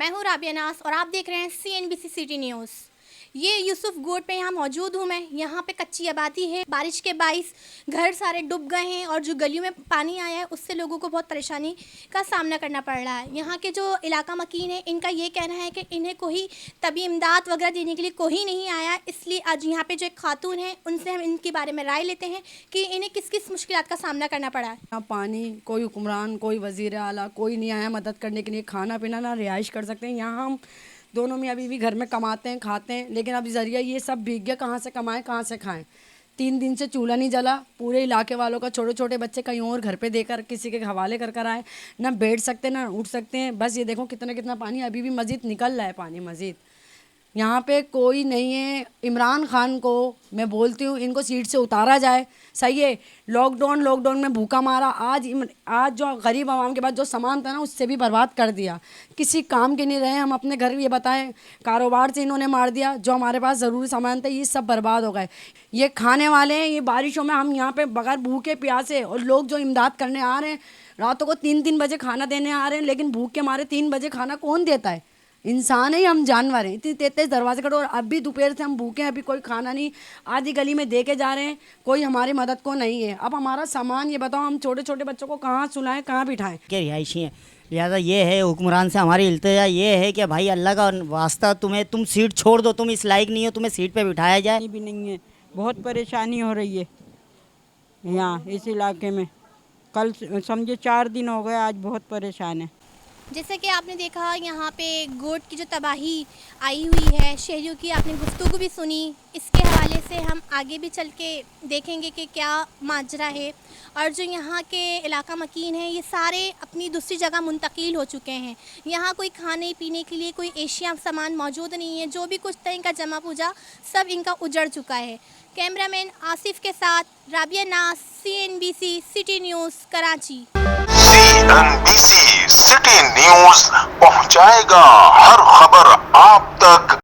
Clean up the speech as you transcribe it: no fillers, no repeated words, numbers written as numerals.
मैं हूँ राबिया नास और आप देख रहे हैं CNBC सिटी न्यूज़। ये यूसुफ गोड पे यहाँ मौजूद हूँ मैं। यहाँ पे कच्ची आबादी है। बारिश के बाइस घर सारे डूब गए हैं और जो गलियों में पानी आया है उससे लोगों को बहुत परेशानी का सामना करना पड़ रहा है। यहाँ के जो इलाका मकीन है इनका ये कहना है कि इन्हें कोई तभी इमदाद वगैरह देने के लिए कोई नहीं आया। इसलिए आज यहाँ पे जो एक खातून है उनसे हम इनके बारे में राय लेते हैं कि इन्हें किस किस मुश्किलात का सामना करना पड़ा है। ना पानी, कोई हुक्मरान, कोई वज़ीर आला, कोई नहीं आया मदद करने के लिए। खाना पीना ना रिहाइश कर सकते हैं। यहाँ हम दोनों में अभी भी घर में कमाते हैं, खाते हैं, लेकिन अब ज़रिया ये सब भीग गया। कहाँ से कमाएं, कहाँ से खाएं। 3 दिन से चूल्हा नहीं जला। पूरे इलाके वालों का छोटे छोटे बच्चे कहीं और घर पे देकर किसी के हवाले कर कर आए। ना बैठ सकते ना उठ सकते हैं। बस ये देखो कितना कितना पानी अभी भी मज़ीद निकल रहा है। पानी मज़ीद यहाँ पे कोई नहीं है। इमरान खान को मैं बोलती हूँ इनको सीट से उतारा जाए। सही है, लॉकडाउन में भूखा मारा। आज जो गरीब आवाम के पास जो सामान था ना उससे भी बर्बाद कर दिया। किसी काम के नहीं रहे। हम अपने घर ये बताएं, कारोबार से इन्होंने मार दिया। जो हमारे पास ज़रूरी सामान था ये सब बर्बाद हो गए। ये खाने वाले हैं। ये बारिशों में हम यहाँ पे बगैर भूखे प्यासे, और लोग जो इमदाद करने आ रहे हैं रातों को 3-3 बजे खाना देने आ रहे हैं, लेकिन भूख के मारे 3 बजे खाना कौन देता है? इंसान है, हम जानवर हैं। इतनी तेज दरवाजे कटो, और अब भी दोपहर से हम भूखे हैं, अभी कोई खाना नहीं। आधी गली में दे के जा रहे हैं, कोई हमारी मदद को नहीं है। अब हमारा सामान ये बताओ, हम छोटे छोटे बच्चों को कहाँ सुलाएं, कहाँ बिठाएं? के रिहायशी हैं। लिहाजा ये है हुक्मरान से हमारी इल्तिजा ये है कि भाई अल्लाह का वास्ता तुम सीट छोड़ दो। तुम इस लायक नहीं हो, तुम्हें सीट पे बिठाया जाए। भी नहीं है, बहुत परेशानी हो रही है यहाँ इस इलाके में। कल समझे 4 दिन हो गए, आज बहुत परेशान है। जैसे कि आपने देखा यहाँ पे गोट की जो तबाही आई हुई है, शहरियों की आपने गुफ्तगू भी सुनी। इसके हवाले से हम आगे भी चल के देखेंगे कि क्या माजरा है। और जो यहाँ के इलाका मकीन है ये सारे अपनी दूसरी जगह मुंतकिल हो चुके हैं। यहाँ कोई खाने पीने के लिए कोई एशिया सामान मौजूद नहीं है। जो भी कुछ था इनका जमा पूजा सब इनका उजड़ चुका है। कैमरामैन आसिफ के साथ राबिया नास, CNBC city news, Karachi. CNBC city news पहुंचाएगा हर खबर आप तक।